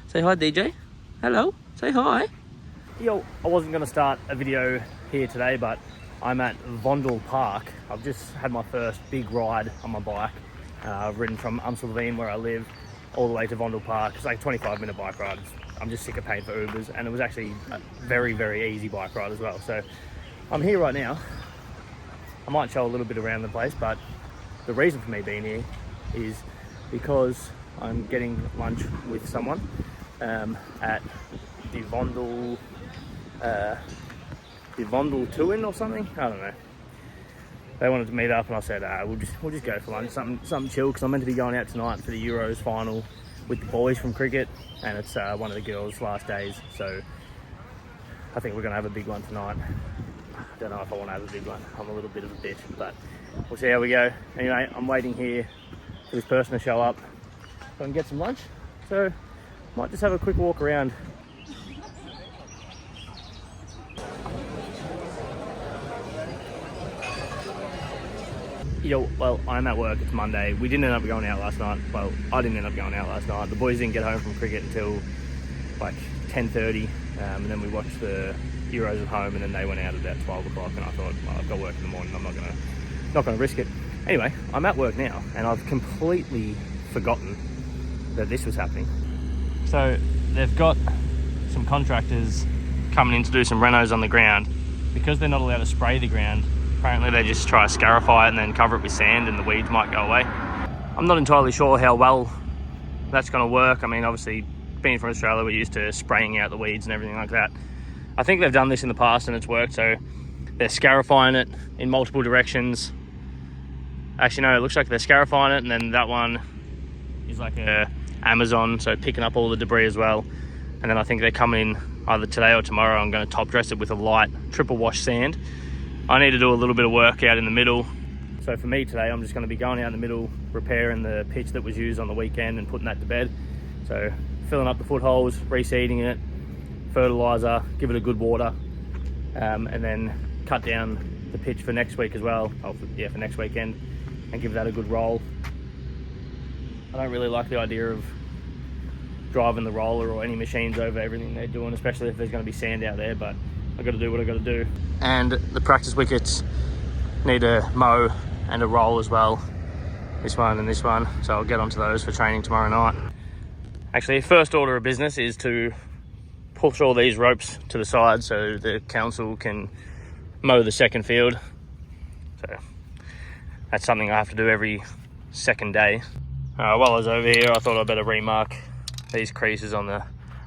Say hi, DJ. Hello. Say hi. Yo, I wasn't going to start a video here today, but I'm at Vondel Park. I've just had my first big ride on my bike. I've ridden from Amstelveen, where I live, all the way to Vondel Park. It's like a 25-minute bike ride. I'm just sick of paying for Ubers, and it was actually a very, very easy bike ride as well. So I'm here right now. I might show a little bit around the place, but the reason for me being here is because I'm getting lunch with someone at the Vondel Tuin or something. I don't know. They wanted to meet up, and I said we'll just go for lunch, something chill, because I'm meant to be going out tonight for the Euros final with the boys from cricket, and it's one of the girls' last days. So I think we're gonna have a big one tonight. I don't know if I want to have a big one. I'm a little bit of a bitch, but we'll see how we go. Anyway, I'm waiting here for this person to show up so I can get some lunch. So might just have a quick walk around. Yo, well, I'm at work. It's Monday. We didn't end up going out last night. Well, I didn't end up going out last night. The boys didn't get home from cricket until like 10:30, and then we watched the Euros at home, and then they went out at about 12 o'clock, and I thought, well, I've got work in the morning, I'm not gonna risk it. Anyway, I'm at work now, and I've completely forgotten that this was happening. So they've got some contractors coming in to do some renos on the ground. Because they're not allowed to spray the ground, apparently they just try to scarify it and then cover it with sand, and the weeds might go away. I'm not entirely sure how well that's going to work. I mean, obviously, being from Australia, we're used to spraying out the weeds and everything like that. I think they've done this in the past and it's worked, so they're scarifying it in multiple directions. Actually, no, it looks like they're scarifying it, and then that one is like a Amazon, so picking up all the debris as well. And then I think they're coming in either today or tomorrow. I'm going to top dress it with a light triple wash sand. I need to do a little bit of work out in the middle. So for me today, I'm just going to be going out in the middle, repairing the pitch that was used on the weekend and putting that to bed. So filling up the footholes, reseeding it, fertilizer, give it a good water, and then cut down the pitch for next week as well. For next weekend, and give that a good roll. I don't really like the idea of driving the roller or any machines over everything they're doing, especially if there's going to be sand out there, but I've got to do what I've got to do. And the practice wickets need a mow and a roll as well, this one and this one, so I'll get onto those for training tomorrow night. Actually, first order of business is to push all these ropes to the side so the council can mow the second field. So that's something I have to do every second day. While I was over here, I thought I'd better remark these creases on the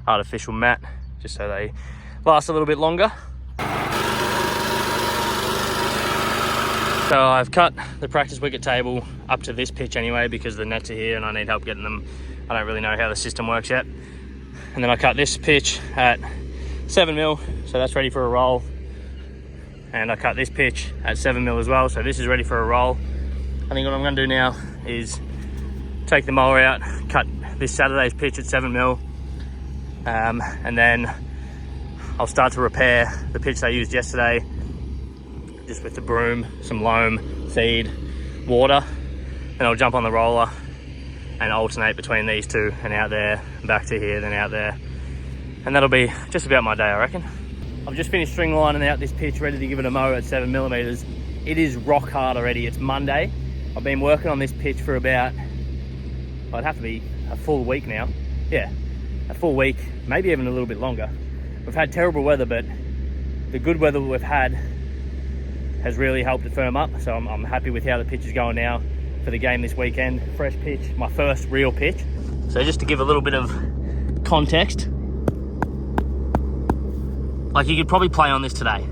artificial mat, just so they last a little bit longer. So I've cut the practice wicket table up to this pitch anyway, because the nets are here and I need help getting them. I don't really know how the system works yet. And then I cut this pitch at 7mm, so that's ready for a roll. And I cut this pitch at 7mm as well, so this is ready for a roll. I think what I'm going to do now is take the mower out, cut this Saturday's pitch at 7mm, and then I'll start to repair the pitch they used yesterday, just with the broom, some loam, seed, water. Then I'll jump on the roller and alternate between these two, and out there, back to here, then out there. And that'll be just about my day, I reckon. I've just finished string lining out this pitch, ready to give it a mow at 7mm. It is rock hard already. It's Monday. I've been working on this pitch for about, well, it'd have to be a full week now. Yeah, a full week, maybe even a little bit longer. We've had terrible weather, but the good weather we've had has really helped it firm up. So I'm happy with how the pitch is going now for the game this weekend. Fresh pitch, my first real pitch. So just to give a little bit of context, like you could probably play on this today.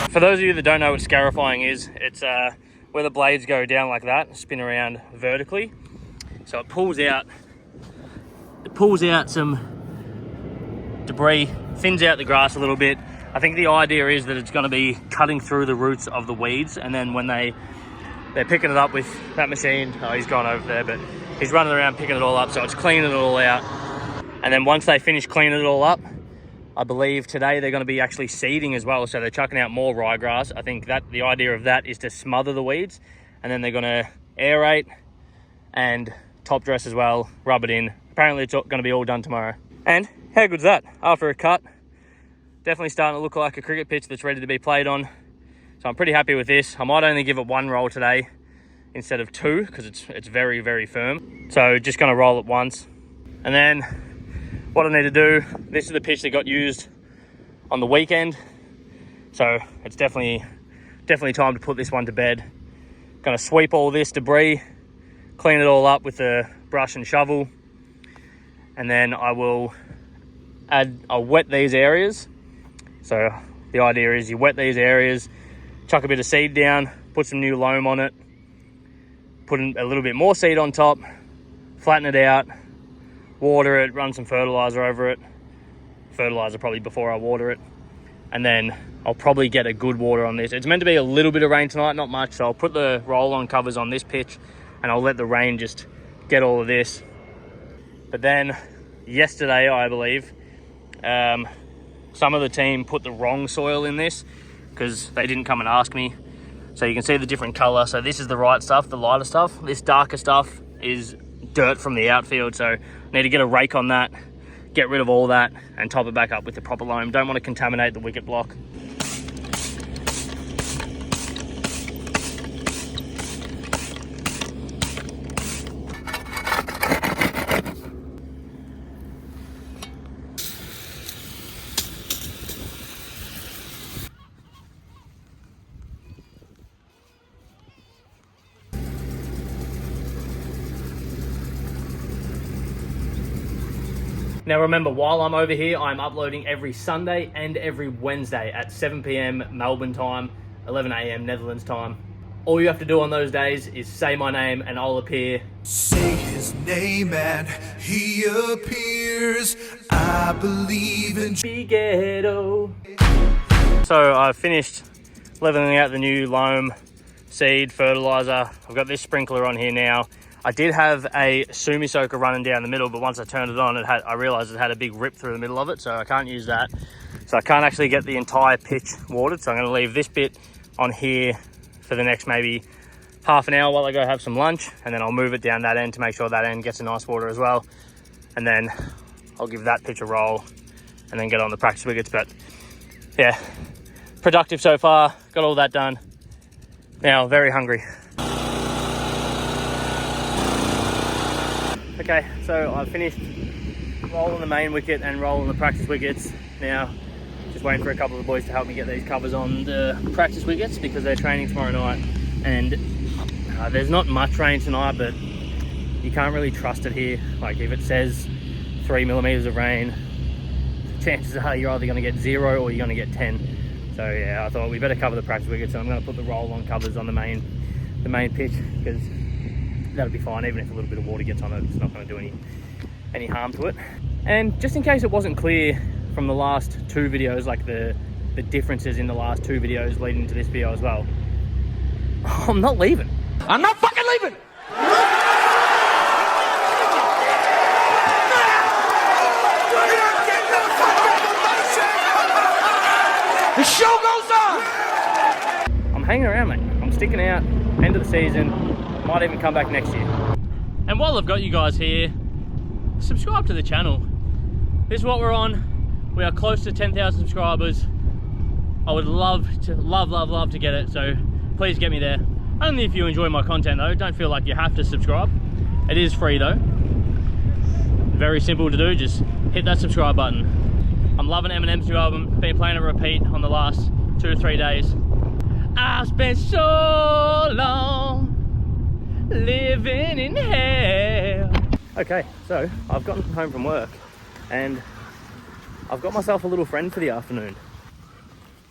For those of you that don't know what scarifying is, it's where the blades go down like that, spin around vertically. So it pulls out some debris, thins out the grass a little bit. I think the idea is that it's going to be cutting through the roots of the weeds, and then when they're picking it up with that machine, oh, he's gone over there, but he's running around picking it all up, so it's cleaning it all out. And then once they finish cleaning it all up, I believe today they're going to be actually seeding as well, so they're chucking out more ryegrass. I think that the idea of that is to smother the weeds, and then they're going to aerate and top dress as well, rub it in. Apparently it's going to be all done tomorrow. And how good's that? After a cut, definitely starting to look like a cricket pitch that's ready to be played on. So I'm pretty happy with this. I might only give it one roll today instead of two because it's very, very firm. So just going to roll it once. And then what I need to do, this is the pitch that got used on the weekend. So it's definitely time to put this one to bed. Going to sweep all this debris, clean it all up with a brush and shovel. And then I'll wet these areas. So the idea is you wet these areas, chuck a bit of seed down, put some new loam on it, put a little bit more seed on top, flatten it out, water it, run some fertilizer over it. Fertilizer probably before I water it. And then I'll probably get a good water on this. It's meant to be a little bit of rain tonight, not much. So I'll put the roll-on covers on this pitch and I'll let the rain just get all of this. But then yesterday, I believe, some of the team put the wrong soil in this because they didn't come and ask me. So you can see the different color. So this is the right stuff, the lighter stuff. This darker stuff is dirt from the outfield. So I need to get a rake on that, get rid of all that and top it back up with the proper loam. Don't want to contaminate the wicket block. Now remember, while I'm over here, I'm uploading every Sunday and every Wednesday at 7 PM Melbourne time, 11 AM Netherlands time. All you have to do on those days is say my name and I'll appear. Say his name and he appears. I believe in Ghetto. So I've finished leveling out the new loam, seed, fertilizer. I've got this sprinkler on here now. I did have a Sumi soaker running down the middle, but once I turned it on, I realized it had a big rip through the middle of it, so I can't use that. So I can't actually get the entire pitch watered, so I'm gonna leave this bit on here for the next maybe half an hour while I go have some lunch, and then I'll move it down that end to make sure that end gets a nice water as well. And then I'll give that pitch a roll and then get on the practice wickets. But yeah, productive so far, got all that done. Now, very hungry. Okay, so I've finished rolling the main wicket and rolling the practice wickets. Now, just waiting for a couple of the boys to help me get these covers on the practice wickets because they're training tomorrow night. And there's not much rain tonight, but you can't really trust it here. Like if it says 3 millimeters of rain, chances are you're either gonna get 0 or you're gonna get 10. So yeah, I thought we better cover the practice wickets, and I'm gonna put the roll-on covers on the main pitch because that'll be fine. Even if a little bit of water gets on it, it's not going to do any harm to it. And just in case it wasn't clear from the last two videos, like the differences in the last two videos leading to this video as well, I'm not leaving. I'm not fucking leaving. The show goes on. I'm hanging around, mate. I'm sticking out. End of the season. Might even come back next year. And while I've got you guys here, subscribe to the channel. This is what we're on. We are close to 10,000 subscribers. I would love to get it, so please get me there. Only if you enjoy my content though. Don't feel like you have to subscribe. It is free though. Very simple to do, just hit that subscribe button. I'm loving Eminem's new album. Been playing it repeat on the last 2 or 3 days. I've spent so long living in hell. Okay, so I've gotten home from work and I've got myself a little friend for the afternoon.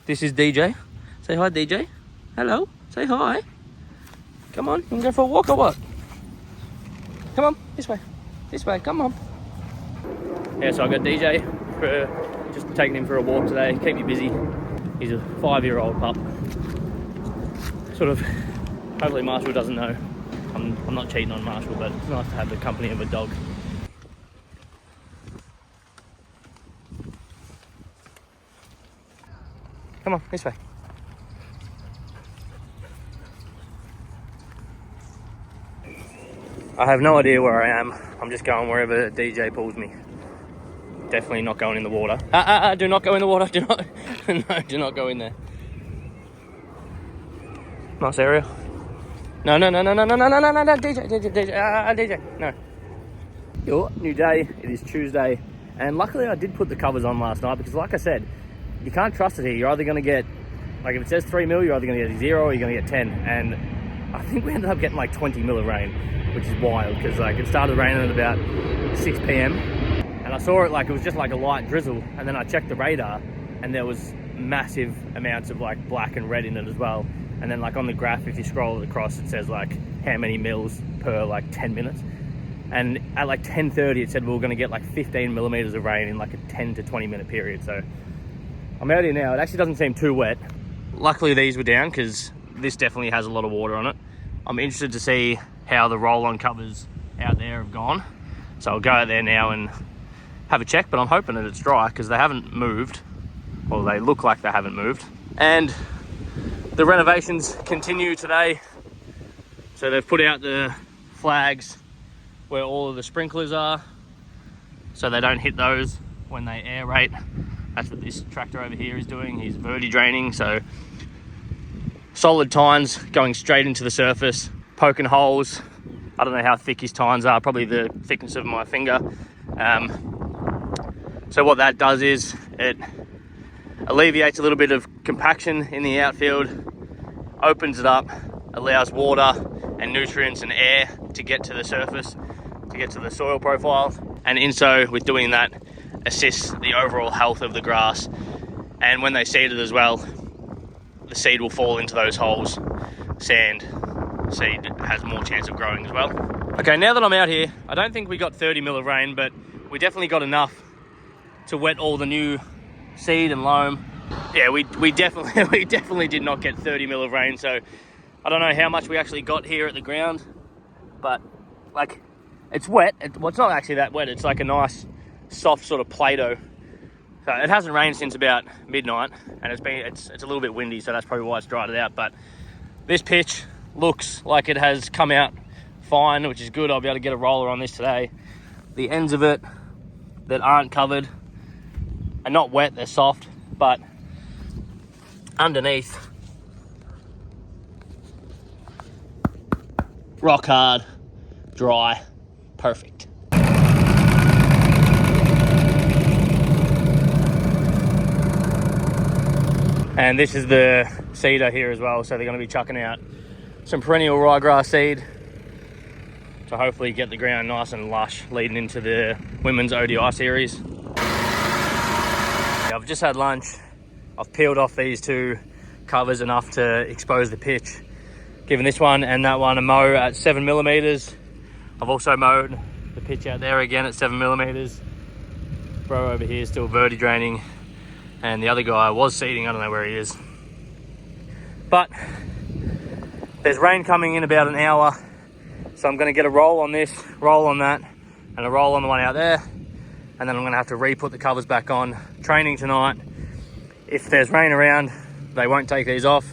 This is DJ. Say hi, DJ. Hello. Say hi. Come on, you can go for a walk or what? Come on, this way. This way, come on. Yeah, so I got DJ for just taking him for a walk today. Keep me busy. He's a 5-year-old pup. Sort of, hopefully Marshall doesn't know. I'm not cheating on Marshall, but it's nice to have the company of a dog. Come on, this way. I have no idea where I am. I'm just going wherever DJ pulls me. Definitely not going in the water. Do not go in the water. Do not. No, do not go in there. Nice area. No, DJ, DJ, no. Your new day. It is Tuesday, and luckily I did put the covers on last night because, like I said, you can't trust it here. You're either going to get, like, if it says 3 mil, you're either going to get 0 or you're going to get 10. And I think we ended up getting like 20 mil of rain, which is wild because like it started raining at about 6 p.m. and I saw it like it was just like a light drizzle, and then I checked the radar and there was massive amounts of like black and red in it as well. And then like on the graph, if you scroll it across, it says like how many mils per like 10 minutes. And at like 10:30, it said we were going to get like 15 millimeters of rain in like a 10 to 20 minute period. So I'm out here now. It actually doesn't seem too wet. Luckily these were down because this definitely has a lot of water on it. I'm interested to see how the roll-on covers out there have gone. So I'll go out there now and have a check, but I'm hoping that it's dry because they haven't moved. Well, they look like they haven't moved. And the renovations continue today. So they've put out the flags where all of the sprinklers are, so they don't hit those when they aerate. That's what this tractor over here is doing. He's verti draining, so solid tines going straight into the surface, poking holes. I don't know how thick his tines are, probably the thickness of my finger. So what that does is it alleviates a little bit of compaction in the outfield, opens it up, allows water and nutrients and air to get to the surface, to get to the soil profile, and in so with doing that assists the overall health of the grass. And when they seed it as well, the seed will fall into those holes. Seed has more chance of growing as well. Okay, now that I'm out here, I don't think we got 30 mil of rain, but we definitely got enough to wet all the new seed and loam. Yeah, we definitely did not get 30 mil of rain, so I don't know how much we actually got here at the ground, but like it's wet. Well, it's not actually that wet. It's like a nice soft sort of Play-Doh. So it hasn't rained since about midnight, and it's a little bit windy, so that's probably why it's dried it out. But this pitch looks like it has come out fine, which is good. I'll be able to get a roller on this today. The ends of it that aren't covered are not wet, they're soft, but underneath, rock hard, dry, perfect. And this is the seeder here as well, so they're going to be chucking out some perennial ryegrass seed to hopefully get the ground nice and lush leading into the women's ODI series. I've just had lunch. I've peeled off these two covers enough to expose the pitch, giving this one and that one a mow at 7 millimeters. I've also mowed the pitch out there again at 7 millimeters. Bro over here is still verti draining, and the other guy was seeding. I don't know where he is. But there's rain coming in about an hour, so I'm going to get a roll on this, roll on that, and a roll on the one out there, and then I'm going to have to re-put the covers back on. Training tonight. If there's rain around, they won't take these off.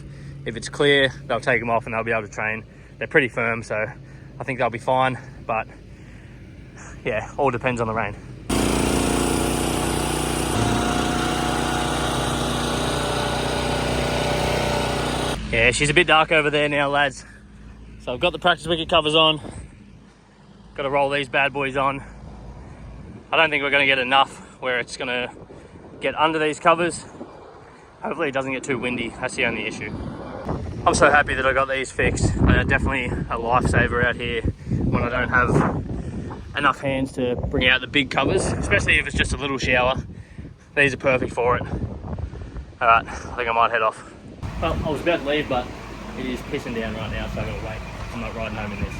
If it's clear, they'll take them off and they'll be able to train. They're pretty firm, so I think they'll be fine, but yeah, all depends on the rain. Yeah, she's a bit dark over there now, lads. So I've got the practice wicket covers on. Got to roll these bad boys on. I don't think we're going to get enough where it's going to get under these covers. Hopefully it doesn't get too windy. That's the only issue. I'm so happy that I got these fixed. They're definitely a lifesaver out here when I don't have enough hands to bring out the big covers, especially if it's just a little shower. These are perfect for it. All right, I think I might head off. Well, I was about to leave, but it is pissing down right now, so I'm gonna wait. I'm not riding home in this.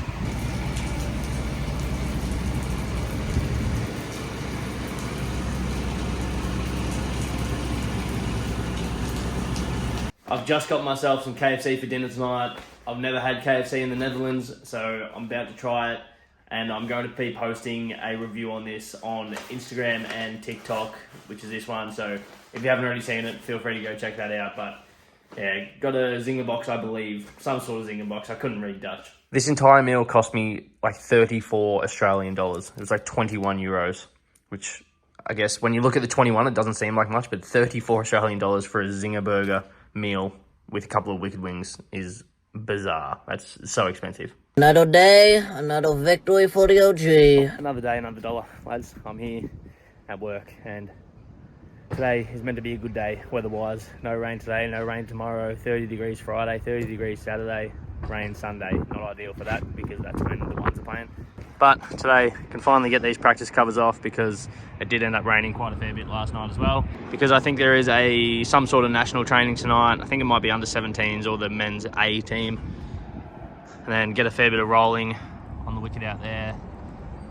I've just got myself some KFC for dinner tonight. I've never had KFC in the Netherlands, so I'm about to try it. And I'm going to be posting a review on this on Instagram and TikTok, which is this one. So if you haven't already seen it, feel free to go check that out. But yeah, got a zinger box, I believe. Some sort of zinger box. I couldn't read Dutch. This entire meal cost me like 34 Australian dollars. It was like 21 euros, which I guess when you look at the 21, it doesn't seem like much, but 34 Australian dollars for a Zinger Burger meal with a couple of Wicked Wings is bizarre. That's so expensive. Another day, another victory for the OG. Another day, another dollar, lads. I'm here at work, and today is meant to be a good day weather-wise. No rain today, no rain tomorrow. 30 degrees Friday, 30 degrees Saturday, rain Sunday. Not ideal for that because that's when the ones are playing. But today can finally get these practice covers off because it did end up raining quite a fair bit last night as well. Because I think there is some sort of national training tonight. I think it might be under 17s or the men's A team. And then get a fair bit of rolling on the wicket out there.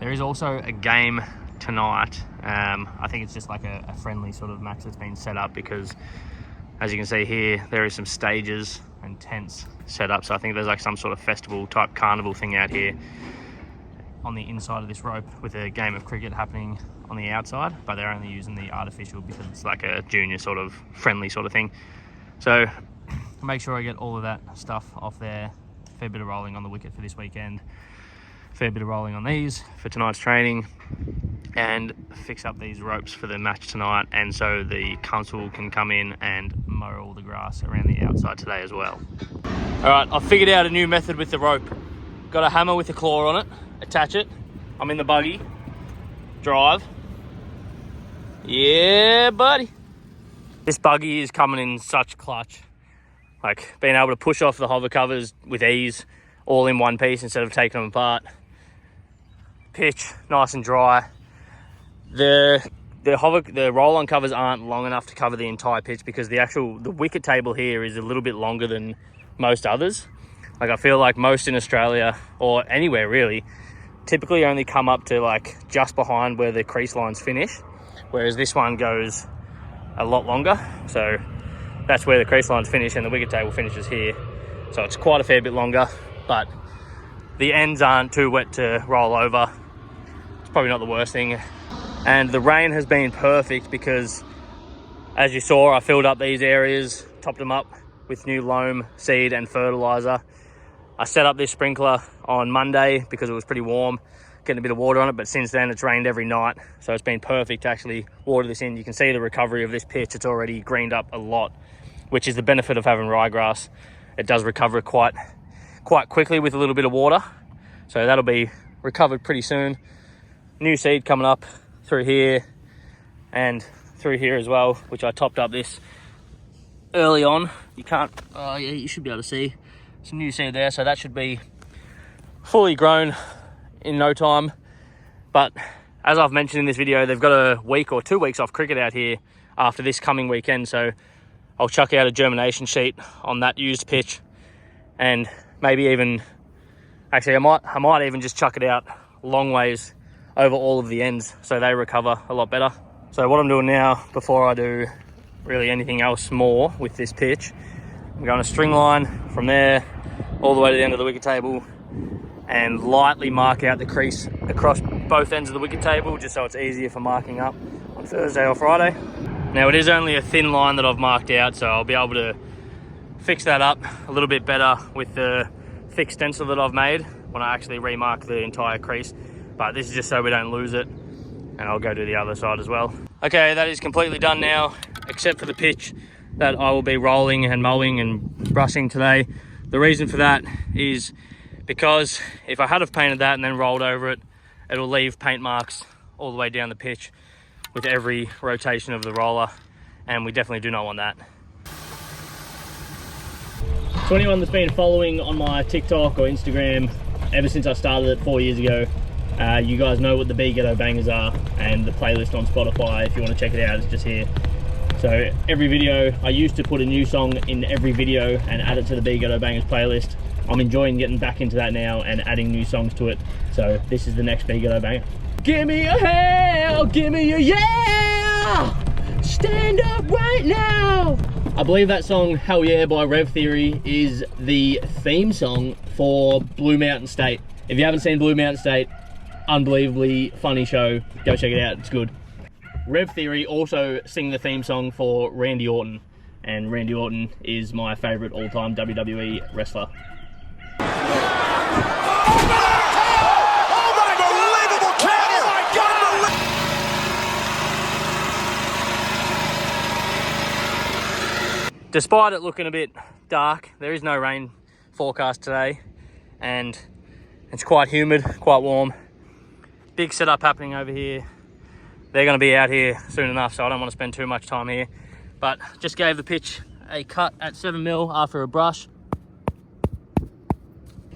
There is also a game tonight. I think it's just like a friendly sort of match that's been set up because, as you can see here, there is some stages and tents set up. So I think there's like some sort of festival type carnival thing out here on the inside of this rope with a game of cricket happening on the outside, but they're only using the artificial because it's like a junior sort of friendly sort of thing. So make sure I get all of that stuff off there. Fair bit of rolling on the wicket for this weekend, fair bit of rolling on these for tonight's training, and fix up these ropes for the match tonight, and so the council can come in and mow all the grass around the outside today as well. All right, I've figured out a new method with the rope. Got a hammer with a claw on it, attach it. I'm in the buggy, drive. Yeah, buddy. This buggy is coming in such clutch. Like being able to push off the hover covers with ease, all in one piece instead of taking them apart. Pitch, nice and dry. The roll-on covers aren't long enough to cover the entire pitch because the wicket table here is a little bit longer than most others. Like I feel like most in Australia or anywhere really typically only come up to like just behind where the crease lines finish, whereas this one goes a lot longer. So that's where the crease lines finish and the wicket table finishes here. So it's quite a fair bit longer, but the ends aren't too wet to roll over. It's probably not the worst thing. And the rain has been perfect because, as you saw, I filled up these areas, topped them up with new loam, seed and fertilizer. I set up this sprinkler on Monday because it was pretty warm, getting a bit of water on it, but since then it's rained every night. So it's been perfect to actually water this in. You can see the recovery of this pitch. It's already greened up a lot, which is the benefit of having ryegrass. It does recover quite quickly with a little bit of water. So that'll be recovered pretty soon. New seed coming up through here and through here as well, which I topped up this early on. You should be able to see some new seed there. So that should be fully grown in no time. But as I've mentioned in this video, they've got a week or 2 weeks off cricket out here after this coming weekend. So I'll chuck out a germination sheet on that used pitch, and maybe even, actually I might even just chuck it out long ways over all of the ends so they recover a lot better. So what I'm doing now, before I do really anything else more with this pitch, I'm going a string line from there all the way to the end of the wicket table and lightly mark out the crease across both ends of the wicket table just so it's easier for marking up on Thursday or Friday. Now it is only a thin line that I've marked out, so I'll be able to fix that up a little bit better with the thick stencil that I've made when I actually remark the entire crease. But this is just so we don't lose it, and I'll go to the other side as well. Okay, that is completely done now, except for the pitch that I will be rolling and mowing and brushing today. The reason for that is because if I had have painted that and then rolled over it, it'll leave paint marks all the way down the pitch with every rotation of the roller, and we definitely do not want that. To anyone that's been following on my TikTok or Instagram ever since I started it 4 years ago, you guys know what the B Ghetto Bangers are, and the playlist on Spotify, if you want to check it out, it's just here. So every video, I used to put a new song in every video and add it to the B Ghetto Bangers playlist. I'm enjoying getting back into that now and adding new songs to it. So this is the next B Ghetto Banger. Give me a hell, give me a yeah! Stand up right now! I believe that song, Hell Yeah by Rev Theory, is the theme song for Blue Mountain State. If you haven't seen Blue Mountain State, unbelievably funny show. Go check it out, it's good. Rev Theory also sing the theme song for Randy Orton, and Randy Orton is my favourite all-time WWE wrestler. Despite it looking a bit dark, there is no rain forecast today, and it's quite humid, quite warm. Big setup happening over here. They're going to be out here soon enough, so I don't want to spend too much time here. But just gave the pitch a cut at 7mm after a brush.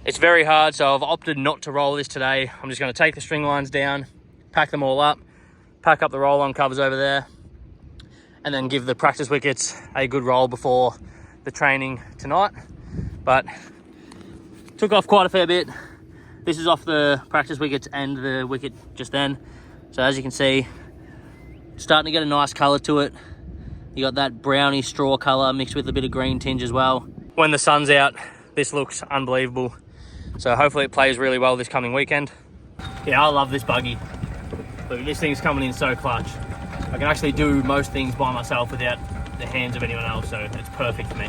It's very hard, so I've opted not to roll this today. I'm just going to take the string lines down, pack them all up, pack up the roll-on covers over there, and then give the practice wickets a good roll before the training tonight. But took off quite a fair bit. This is off the practice wickets and the wicket just then. So as you can see, starting to get a nice colour to it. You got that browny straw colour mixed with a bit of green tinge as well. When the sun's out, this looks unbelievable. So hopefully it plays really well this coming weekend. Yeah, I love this buggy. Look, this thing's coming in so clutch. I can actually do most things by myself without the hands of anyone else, so it's perfect for me.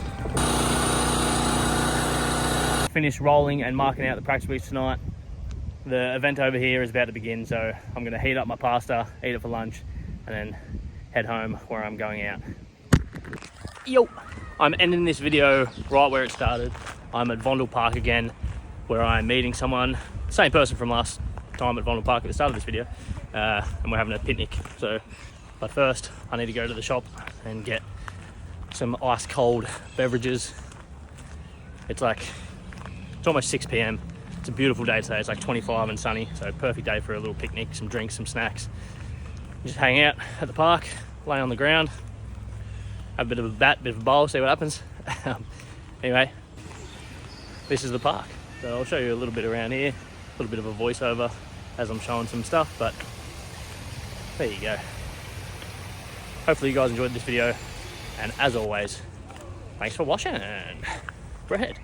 Finished rolling and marking out the practice weeks tonight. The event over here is about to begin, so I'm going to heat up my pasta, eat it for lunch, and then head home where I'm going out. Yo! I'm ending this video right where it started. I'm at Vondel Park again, where I'm meeting someone, same person from last time at Vondel Park at the start of this video, and we're having a picnic. But first, I need to go to the shop and get some ice cold beverages. It's almost 6 p.m. It's a beautiful day today. It's like 25 and sunny, so perfect day for a little picnic, some drinks, some snacks. Just hang out at the park, lay on the ground, have a bit of a bat, bit of a bowl, see what happens. Anyway, this is the park. So I'll show you a little bit around here, a little bit of a voiceover as I'm showing some stuff, but there you go. Hopefully you guys enjoyed this video, and as always, thanks for watching. Bread.